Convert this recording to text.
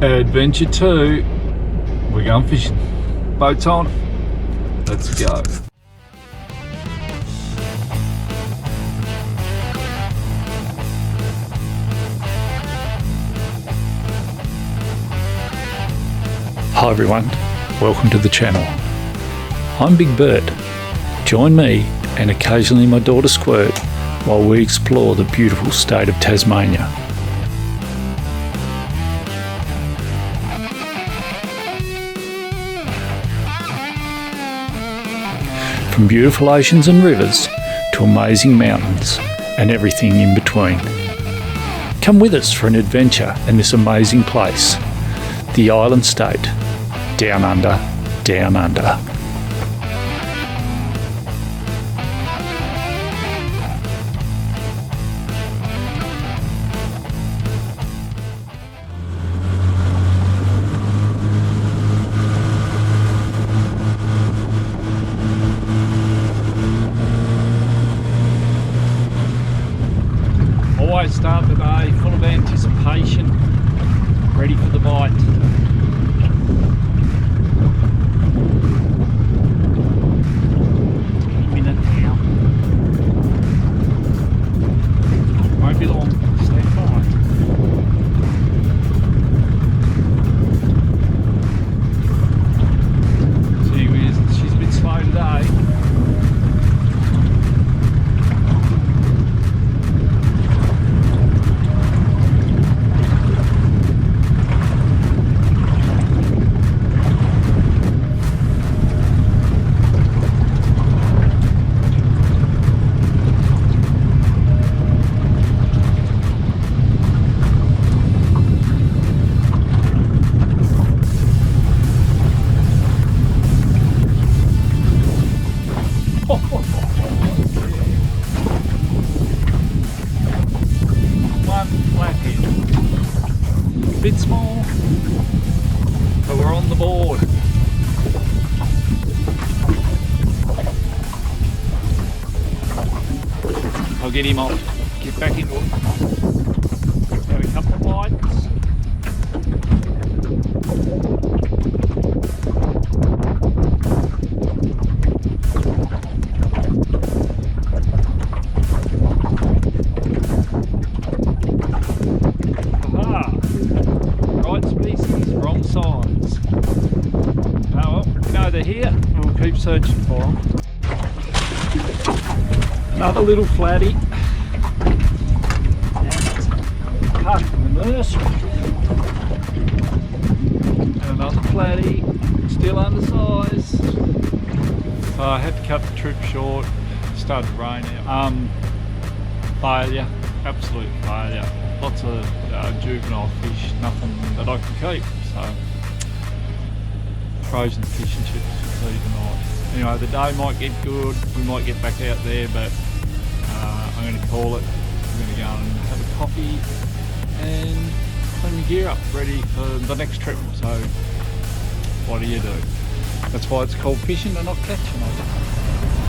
Adventure 2. We're going fishing. Boat's on. Let's go. Hi everyone, welcome to the channel. I'm Big Bert. Join me and occasionally my daughter Squirt while we explore the beautiful state of Tasmania. From beautiful oceans and rivers to amazing mountains and everything in between. Come with us for an adventure in this amazing place, the island state, down under, down under. Always start the day full of anticipation, ready for the bite. Minute now. Won't be long. Stand by. Gee whiz, she's a bit slow today. One flathead. Bit small, but we're on the board. I'll get him off, get back into it. Have a couple of bites. Right species, wrong size. Oh well, we know they're here. We'll keep searching for them. Another little flatty. Apart from the nursery. And another flatty, still undersized. So I had to cut the trip short. It started to rain out. Failure, absolute failure. Lots of juvenile fish, nothing that I can keep, so frozen fish and chips for tea tonight. Anyway, the day might get good, we might get back out there, but I'm going to call it. I'm going to go and have a coffee and clean my gear up, ready for the next trip. So what do? That's why it's called fishing and not catching, I guess.